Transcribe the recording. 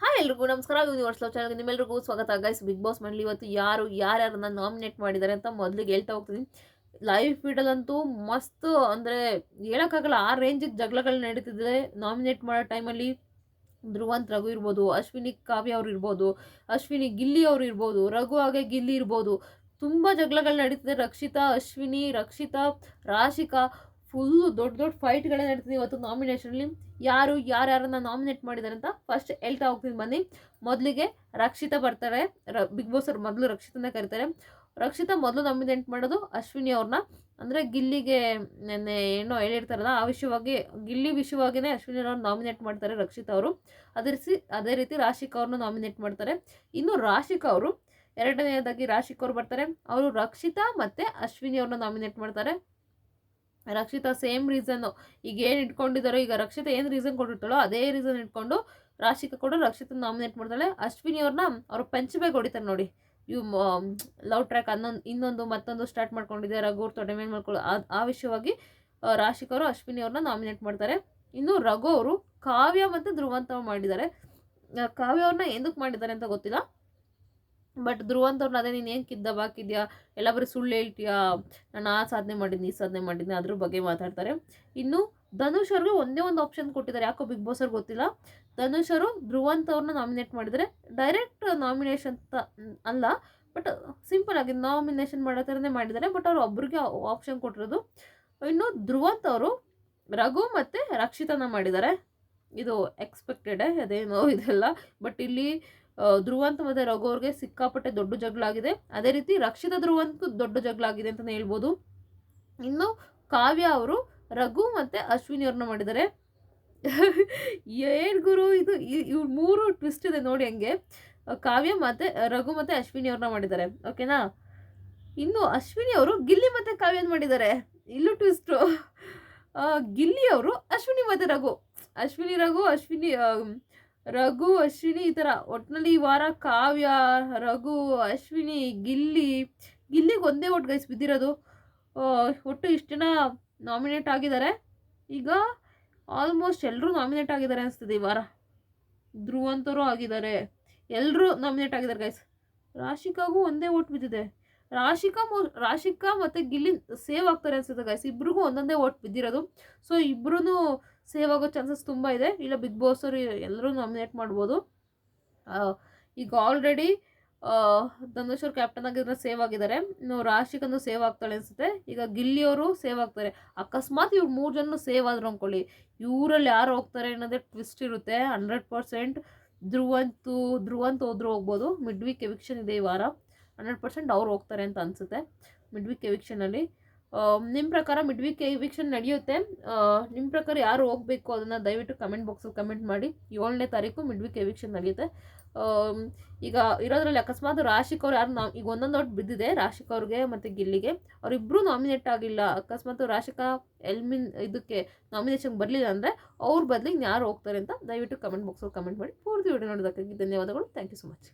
Hi ಎಲ್ರಿಗೂ ನಮಸ್ಕಾರ. Universe love ಚಾನಲ್ಗೆ ನಿಮ್ಮೆಲ್ರಿಗೂ ಸ್ವಾಗತ. ಗೈಸ್, ಬಿಗ್ ಬಾಸ್ ಮನೇಲಿ ಇವತ್ತು ಯಾರ್ಯಾರನ್ನ ನಾಮಿನೇಟ್ ಮಾಡಿದ್ದಾರೆ ಅಂತ ಮೊದಲಿಗೆ ಹೇಳ್ತಾ ಹೋಗ್ತೀನಿ. ಲೈವ್ ಫೀಡಲ್ಲಂತೂ ಮಸ್ತ್ ಅಂದರೆ ಹೇಳೋಕ್ಕಾಗಲ್ಲ, ಆ ರೇಂಜಿಗೆ ಜಗಳಗಳು ನಡೀತಿದೆ. ನಾಮಿನೇಟ್ ಮಾಡೋ ಟೈಮಲ್ಲಿ ಧ್ರುವಂತ್ ರಘು ಇರ್ಬೋದು, ಅಶ್ವಿನಿ ಕಾವ್ಯ ಅವ್ರು ಇರ್ಬೋದು, ಅಶ್ವಿನಿ ಗಿಲ್ಲಿ ಅವ್ರು ಇರ್ಬೋದು, ರಘು ಹಾಗೆ ಗಿಲ್ಲಿ ಇರ್ಬೋದು. ತುಂಬ ಜಗಳಗಳು ನಡೀತಿದೆ. ರಕ್ಷಿತಾ, ಅಶ್ವಿನಿ, ರಕ್ಷಿತಾ, ರಾಶಿಕಾ, ಫುಲ್ಲು ದೊಡ್ಡ ದೊಡ್ಡ ಫೈಟ್ಗಳೇ ನಡೀತಿದೆ ಇವತ್ತು ನಾಮಿನೇಷನಲ್ಲಿ. ಯಾರ್ಯಾರನ್ನ ನಾಮಿನೇಟ್ ಮಾಡಿದ್ದಾರೆ ಅಂತ ಫಸ್ಟ್ ಹೇಳ್ತಾ ಹೋಗ್ತೀನಿ ಬನ್ನಿ. ಮೊದಲಿಗೆ ರಕ್ಷಿತಾ ಬರ್ತಾರೆ. ಬಿಗ್ ಬಾಸ್ ಅವ್ರು ಮೊದಲು ರಕ್ಷಿತನೇ ಕರೀತಾರೆ. ರಕ್ಷಿತಾ ಮೊದಲು ನಾಮಿನೇಟ್ ಮಾಡೋದು ಅಶ್ವಿನಿ ಅವ್ರನ್ನ. ಅಂದರೆ ಗಿಲ್ಲಿಗೆ ನೆನ್ನೆ ಏನೋ ಹೇಳಿರ್ತಾರಲ್ಲ, ಆ ವಿಷಯವಾಗಿ ಗಿಲ್ಲಿ ವಿಷಯವಾಗಿಯೇ ಅಶ್ವಿನಿ ಅವ್ರನ್ನ ನಾಮಿನೇಟ್ ಮಾಡ್ತಾರೆ ರಕ್ಷಿತಾ ಅವರು. ಅದೇ ರೀತಿ ರಾಶಿಕಾ ಅವ್ರನ್ನ ನಾಮಿನೇಟ್ ಮಾಡ್ತಾರೆ. ಇನ್ನು ರಾಶಿಕಾ ಅವರು ಎರಡನೇದಾಗಿ ರಾಶಿಕಾ ಅವ್ರು ಬರ್ತಾರೆ. ಅವರು ರಕ್ಷಿತಾ ಮತ್ತು ಅಶ್ವಿನಿ ಅವ್ರನ್ನ ನಾಮಿನೇಟ್ ಮಾಡ್ತಾರೆ. ರಕ್ಷಿತಾ ಸೇಮ್ ರೀಸನ್ನು ಈಗ ಏನು ಇಟ್ಕೊಂಡಿದ್ದಾರೋ, ಈಗ ರಕ್ಷಿತಾ ಏನು ರೀಸನ್ ಕೊಟ್ಟಿರ್ತಾಳೋ ಅದೇ ರೀಸನ್ ಇಟ್ಕೊಂಡು ರಾಶಿಕಾ ಕೂಡ ರಕ್ಷಿತಾ ನಾಮಿನೇಟ್ ಮಾಡ್ತಾಳೆ. ಅಶ್ವಿನಿ ಅವ್ರನ್ನ ಅವ್ರು ಪಂಚಬ್ಯಾಗ್ ಹೊಡಿತಾರೆ ನೋಡಿ. ಇವು ಲವ್ ಟ್ರ್ಯಾಕ್ ಇನ್ನೊಂದು ಮತ್ತೊಂದು ಸ್ಟಾರ್ಟ್ ಮಾಡ್ಕೊಂಡಿದೆ, ರಘು ತೊಡೆ ಮೇಲೆ ಮಾಡ್ಕೊಳ್ಳೋ ಆ ವಿಷಯವಾಗಿ ರಾಶಿಕಾ ಅವರು ಅಶ್ವಿನಿ ಅವ್ರನ್ನ ನಾಮಿನೇಟ್ ಮಾಡ್ತಾರೆ. ಇನ್ನು ರಘು ಅವರು ಕಾವ್ಯ ಮತ್ತು ಧ್ರುವಂತ ಮಾಡಿದ್ದಾರೆ. ಕಾವ್ಯ ಅವ್ರನ್ನ ఎందుకు ಮಾಡಿದ್ದಾರೆ ಅಂತ ಗೊತ್ತಿಲ್ಲ, ಬಟ್ ಧ್ರುವಂತ್ ಅವ್ರನ್ನ ಅದೇ ನೀನು ಏನು ಕಿದ್ದ ಬಾಕಿದ್ಯಾ, ಎಲ್ಲ ಬರೀ ಸುಳ್ಳು ಹೇಳ್ತೀಯಾ, ನಾನು ಆ ಸಾಧನೆ ಮಾಡಿದ್ದೀನಿ ಈ ಸಾಧನೆ ಮಾಡಿದ್ದೀನಿ ಅದ್ರ ಬಗ್ಗೆ ಮಾತಾಡ್ತಾರೆ. ಇನ್ನು ಧನುಷ್ ಅವ್ರಿಗೆ ಒಂದೇ ಒಂದು ಆಪ್ಷನ್ ಕೊಟ್ಟಿದ್ದಾರೆ, ಯಾಕೋ ಬಿಗ್ ಬಾಸ್ ಅವ್ರಿಗೆ ಗೊತ್ತಿಲ್ಲ. ಧನುಷ್ ಅವರು ಧ್ರುವಂತ್ ಅವ್ರನ್ನ ನಾಮಿನೇಟ್ ಮಾಡಿದರೆ ಡೈರೆಕ್ಟ್ ನಾಮಿನೇಷನ್ ಅಲ್ಲ, ಬಟ್ ಸಿಂಪಲ್ ಆಗಿ ನಾಮಿನೇಷನ್ ಮಾಡೋ ಥರನೇ ಮಾಡಿದ್ದಾರೆ. ಬಟ್ ಅವರು ಒಬ್ರಿಗೆ ಆಪ್ಷನ್ ಕೊಟ್ಟಿರೋದು. ಇನ್ನು ಧ್ರುವಂತ್ ಅವರು ರಘು ಮತ್ತು ರಕ್ಷಿತನ ಮಾಡಿದ್ದಾರೆ. ಇದು ಎಕ್ಸ್ಪೆಕ್ಟೆಡೇ, ಅದೇನೋ ಇದೆಲ್ಲ. ಬಟ್ ಇಲ್ಲಿ ಧ್ರುವಂತ್ ಮತ್ತು ರಘು ಅವ್ರಿಗೆ ಸಿಕ್ಕಾಪಟ್ಟೆ ದೊಡ್ಡ ಜಗಳ ಆಗಿದೆ. ಅದೇ ರೀತಿ ರಕ್ಷಿತಾ ಧ್ರುವಂತ್ಗೂ ದೊಡ್ಡ ಜಗಳ ಆಗಿದೆ ಅಂತಲೇ ಹೇಳ್ಬೋದು. ಇನ್ನು ಕಾವ್ಯ ಅವರು ರಘು ಮತ್ತು ಅಶ್ವಿನಿ ಅವ್ರನ್ನ ಮಾಡಿದ್ದಾರೆ. ಏನು ಗುರು ಇದು, ಇವ್ರು ಮೂರು ಟ್ವಿಸ್ಟ್ ಇದೆ ನೋಡಿ ಹಂಗೆ. ಕಾವ್ಯ ಮತ್ತು ರಘು ಮತ್ತು ಅಶ್ವಿನಿ ಅವ್ರನ್ನ ಮಾಡಿದ್ದಾರೆ, ಓಕೆನಾ. ಇನ್ನು ಅಶ್ವಿನಿ ಅವರು ಗಿಲ್ಲಿ ಮತ್ತು ಕಾವ್ಯನ ಮಾಡಿದ್ದಾರೆ. ಇಲ್ಲೂ ಟ್ವಿಸ್ಟು. ಗಿಲ್ಲಿ ಅವರು ಅಶ್ವಿನಿ ಮತ್ತು ರಘು, ಅಶ್ವಿನಿ ರಘು, ರಘು ಅಶ್ವಿನಿ ಈ ಥರ. ಒಟ್ಟಿನಲ್ಲಿ ಈ ವಾರ ಕಾವ್ಯ, ರಘು, ಅಶ್ವಿನಿ, ಗಿಲ್ಲಿಗೆ ಒಂದೇ ಒಟ್ಟು ಗೈಸ್ ಬಿದ್ದಿರೋದು. ಒಟ್ಟು ಇಷ್ಟು ಜನ ನಾಮಿನೇಟ್ ಆಗಿದ್ದಾರೆ. ಈಗ ಆಲ್ಮೋಸ್ಟ್ ಎಲ್ಲರೂ ನಾಮಿನೇಟ್ ಆಗಿದ್ದಾರೆ ಅನಿಸ್ತದೆ ಈ ವಾರ. ಧ್ರುವಂತರು ಆಗಿದ್ದಾರೆ, ಎಲ್ಲರೂ ನಾಮಿನೇಟ್ ಆಗಿದ್ದಾರೆ ಗೈಸ್. ರಾಶಿಕಾಗೂ ಒಂದೇ ಓಟ್ ಬಿದ್ದಿದೆ. ರಾಶಿಕಾ ಮತ್ತು ಗಿಲ್ಲಿ ಸೇವ್ ಆಗ್ತಾರೆ ಅನಿಸುತ್ತೆ ಗೈಸ್. ಇಬ್ರಿಗೂ ಒಂದೊಂದೇ ಓಟ್ ಬಿದ್ದಿರೋದು. ಸೊ ಇಬ್ಬರೂ ಸೇವ್ ಆಗೋ ಚಾನ್ಸಸ್ ತುಂಬ ಇದೆ. ಇಲ್ಲ ಬಿಗ್ ಬಾಸ್ ಅವರು ಎಲ್ಲರೂ ನಾಮಿನೇಟ್ ಮಾಡ್ಬೋದು. ಈಗ ಆಲ್ರೆಡಿ ಧನುಷ್ ಅವ್ರು ಕ್ಯಾಪ್ಟನ್ ಆಗಿದ್ರೆ ಸೇವ್ ಆಗಿದ್ದಾರೆ. ಇನ್ನು ರಾಶಿಕಂದು ಸೇವ್ ಆಗ್ತಾಳೆ ಅನಿಸುತ್ತೆ. ಈಗ ಗಿಲ್ಲಿಯವರು ಸೇವ್ ಆಗ್ತಾರೆ. ಅಕಸ್ಮಾತ್ ಇವ್ರು 3 ಜನ ಸೇವ್ ಆದ್ರು ಅಂದ್ಕೊಳ್ಳಿ, ಇವರಲ್ಲಿ ಯಾರು ಹೋಗ್ತಾರೆ ಅನ್ನೋದೇ ಟ್ವಿಸ್ಟ್ ಇರುತ್ತೆ. 100% ಧ್ರುವಂತ್ ಹೋದ್ರೂ ಹೋಗ್ಬೋದು. ಮಿಡ್ ವೀಕ್ ಎವಿಕ್ಷನ್ ಇದೆ ಈ ವಾರ. 100% ಅವ್ರು ಹೋಗ್ತಾರೆ ಅಂತ ಅನಿಸುತ್ತೆ ಮಿಡ್ ವೀಕ್ ಎವಿಕ್ಷನಲ್ಲಿ. ನಿಮ್ಮ ಪ್ರಕಾರ ಮಿಡ್ ವೀಕ್ ಎವಿಕ್ಷನ್ ನಡೆಯುತ್ತೆ. ನಿಮ್ಮ ಪ್ರಕಾರ ಯಾರು ಹೋಗಬೇಕು ಅದನ್ನು ದಯವಿಟ್ಟು ಕಮೆಂಟ್ ಬಾಕ್ಸಲ್ಲಿ ಕಮೆಂಟ್ ಮಾಡಿ. 7ನೇ ತಾರೀಕು ಮಿಡ್ ವೀಕ್ ಎವಿಕ್ಷನ್ ನಡೆಯುತ್ತೆ. ಈಗ ಇರೋದ್ರಲ್ಲಿ ಅಕಸ್ಮಾತ್ ರಾಶಿಕ್ ಅವ್ರು ಯಾರು ಈಗ ಒಂದೊಂದು ಓಟ್ ಬಿದ್ದಿದೆ, ರಾಶಿಕ್ ಅವ್ರಿಗೆ ಮತ್ತು ಗಿಲ್ಲಿಗೆ. ಅವರಿಬ್ಬರು ನಾಮಿನೇಟ್ ಆಗಿಲ್ಲ. ಅಕಸ್ಮಾತ್ ರಾಶಿಕಾ ಇದಕ್ಕೆ ನಾಮಿನೇಷನ್ಗೆ ಬರಲಿಲ್ಲ ಅಂದರೆ ಅವ್ರ ಬದಲಿಗೆ ಯಾರು ಹೋಗ್ತಾರೆ ಅಂತ ದಯವಿಟ್ಟು ಕಮೆಂಟ್ ಬಾಕ್ಸಲ್ಲಿ ಕಮೆಂಟ್ ಮಾಡಿ. ಪೂರ್ತಿ ವಿಡಿಯೋ ನೋಡೋದಕ್ಕಾಗಿ ಧನ್ಯವಾದಗಳು. Thank you so much.